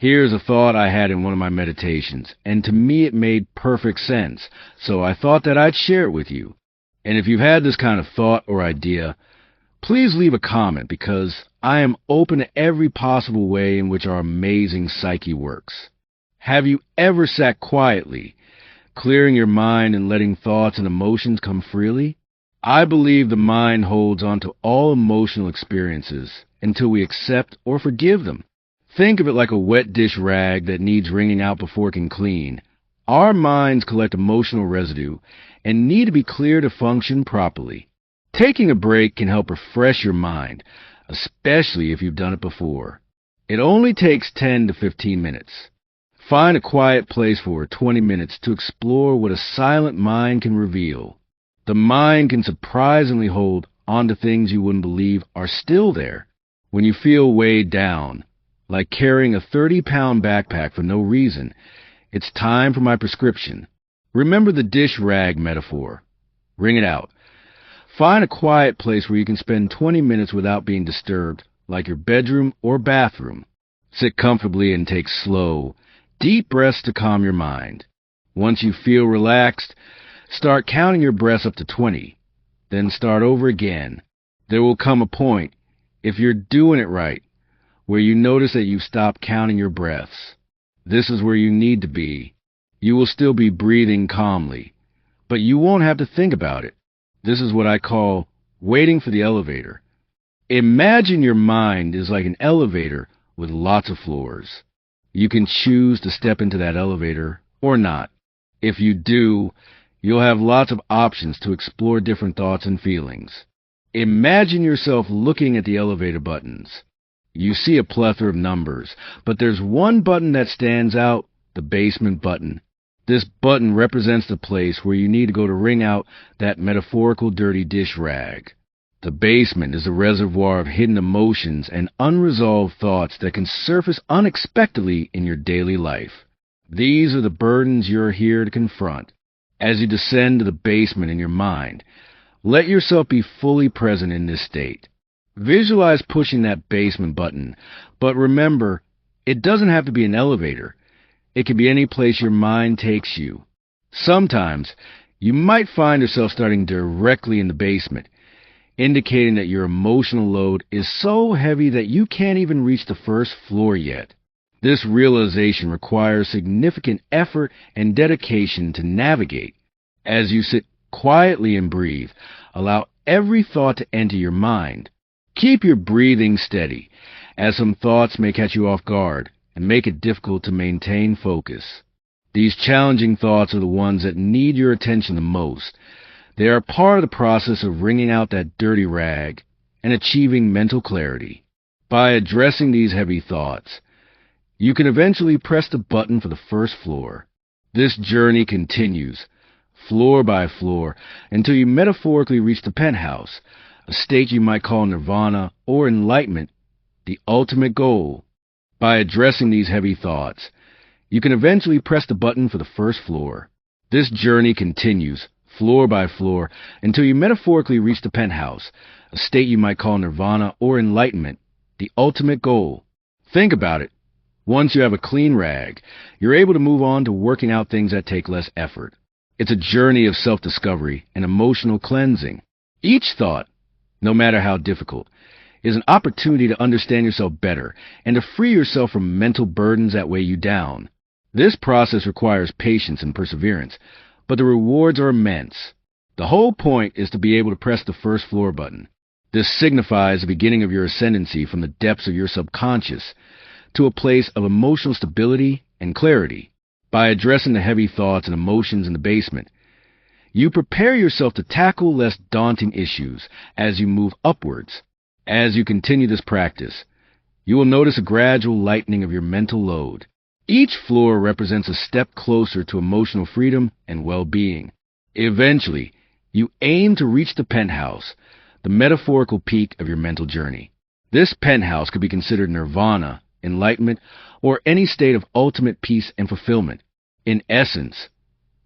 Here's a thought I had in one of my meditations, and to me it made perfect sense, so I thought that I'd share it with you. And if you've had this kind of thought or idea, please leave a comment because I am open to every possible way in which our amazing psyche works. Have you ever sat quietly, clearing your mind and letting thoughts and emotions come freely? I believe the mind holds on to all emotional experiences until we accept or forgive them. Think of it like a wet dish rag that needs wringing out before it can clean. Our minds collect emotional residue and need to be clear to function properly. Taking a break can help refresh your mind, especially if you've done it before. It only takes 10 to 15 minutes. Find a quiet place for 20 minutes to explore what a silent mind can reveal. The mind can surprisingly hold onto things you wouldn't believe are still there. When you feel weighed down, like carrying a 30-pound backpack for no reason, it's time for my prescription. Remember the dish rag metaphor. Wring it out. Find a quiet place where you can spend 20 minutes without being disturbed, like your bedroom or bathroom. Sit comfortably and take slow, deep breaths to calm your mind. Once you feel relaxed, start counting your breaths up to 20. Then start over again. There will come a point, if you're doing it right, where you notice that you've stopped counting your breaths. This is where you need to be. You will still be breathing calmly, but you won't have to think about it. This is what I call waiting for the elevator. Imagine your mind is like an elevator with lots of floors. You can choose to step into that elevator or not. If you do, you'll have lots of options to explore different thoughts and feelings. Imagine yourself looking at the elevator buttons. You see a plethora of numbers, but there's one button that stands out, the basement button. This button represents the place where you need to go to wring out that metaphorical dirty dish rag. The basement is a reservoir of hidden emotions and unresolved thoughts that can surface unexpectedly in your daily life. These are the burdens you're here to confront. As you descend to the basement in your mind, let yourself be fully present in this state. Visualize pushing that basement button, but remember, it doesn't have to be an elevator. It can be any place your mind takes you. Sometimes, you might find yourself starting directly in the basement, indicating that your emotional load is so heavy that you can't even reach the first floor yet. This realization requires significant effort and dedication to navigate. As you sit quietly and breathe, allow every thought to enter your mind. Keep your breathing steady, as some thoughts may catch you off guard and make it difficult to maintain focus. These challenging thoughts are the ones that need your attention the most. They are part of the process of wringing out that dirty rag and achieving mental clarity. By addressing these heavy thoughts, you can eventually press the button for the first floor. This journey continues, floor by floor, until you metaphorically reach the penthouse, a state you might call nirvana or enlightenment, the ultimate goal. By addressing these heavy thoughts, you can eventually press the button for the first floor. This journey continues, floor by floor, until you metaphorically reach the penthouse, a state you might call nirvana or enlightenment, the ultimate goal. Think about it. Once you have a clean rag, you're able to move on to working out things that take less effort. It's a journey of self-discovery and emotional cleansing. Each thought, no matter how difficult, is an opportunity to understand yourself better and to free yourself from mental burdens that weigh you down. This process requires patience and perseverance, but the rewards are immense. The whole point is to be able to press the first floor button. This signifies the beginning of your ascendancy from the depths of your subconscious to a place of emotional stability and clarity. By addressing the heavy thoughts and emotions in the basement, you prepare yourself to tackle less daunting issues as you move upwards. As you continue this practice, you will notice a gradual lightening of your mental load. Each floor represents a step closer to emotional freedom and well-being. Eventually, you aim to reach the penthouse, the metaphorical peak of your mental journey. This penthouse could be considered nirvana, enlightenment, or any state of ultimate peace and fulfillment. In essence,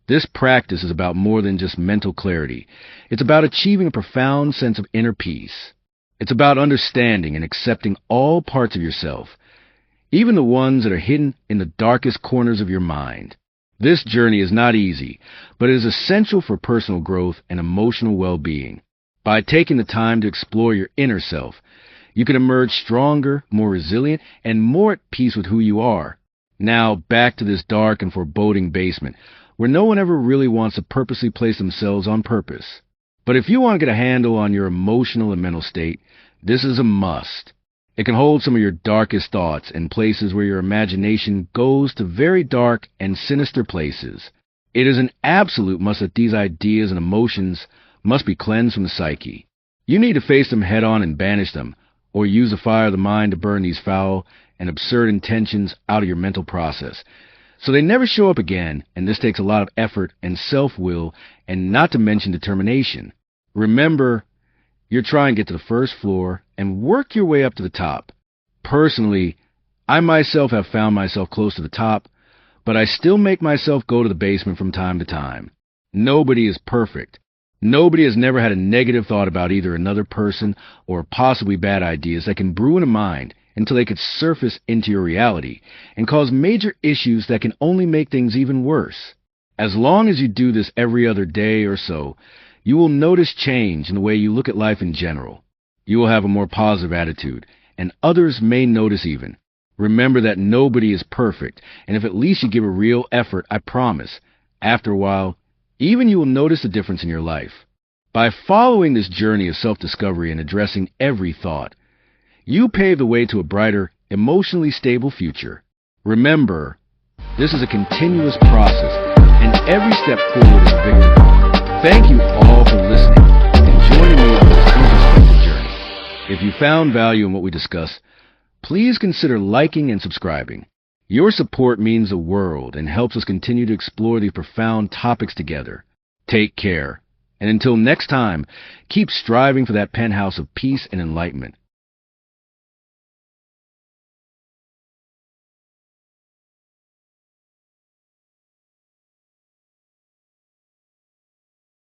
this practice is about more than just mental clarity. It's about achieving a profound sense of inner peace. It's about understanding and accepting all parts of yourself, even the ones that are hidden in the darkest corners of your mind. This journey is not easy, but it is essential for personal growth and emotional well-being. By taking the time to explore your inner self, you can emerge stronger, more resilient, and more at peace with who you are. Now, back to this dark and foreboding basement, where no one ever really wants to purposely place themselves on purpose. But if you want to get a handle on your emotional and mental state, this is a must. It can hold some of your darkest thoughts and places where your imagination goes to very dark and sinister places. It is an absolute must that these ideas and emotions must be cleansed from the psyche. You need to face them head on and banish them, or use the fire of the mind to burn these foul and absurd intentions out of your mental process, so they never show up again, and this takes a lot of effort and self-will, and not to mention determination. Remember, you're trying to get to the first floor and work your way up to the top. Personally, I myself have found myself close to the top, but I still make myself go to the basement from time to time. Nobody is perfect. Nobody has never had a negative thought about either another person or possibly bad ideas that can brew in a mind until they could surface into your reality and cause major issues that can only make things even worse. As long as you do this every other day or so, you will notice change in the way you look at life in general. You will have a more positive attitude, and others may notice even. Remember that nobody is perfect, and if at least you give a real effort, I promise, after a while, even you will notice a difference in your life. By following this journey of self-discovery and addressing every thought, you pave the way to a brighter, emotionally stable future. Remember, this is a continuous process, and every step forward is a victory. Thank you all for listening and joining me on this introspective journey. If you found value in what we discussed, please consider liking and subscribing. Your support means the world and helps us continue to explore these profound topics together. Take care, and until next time, keep striving for that penthouse of peace and enlightenment.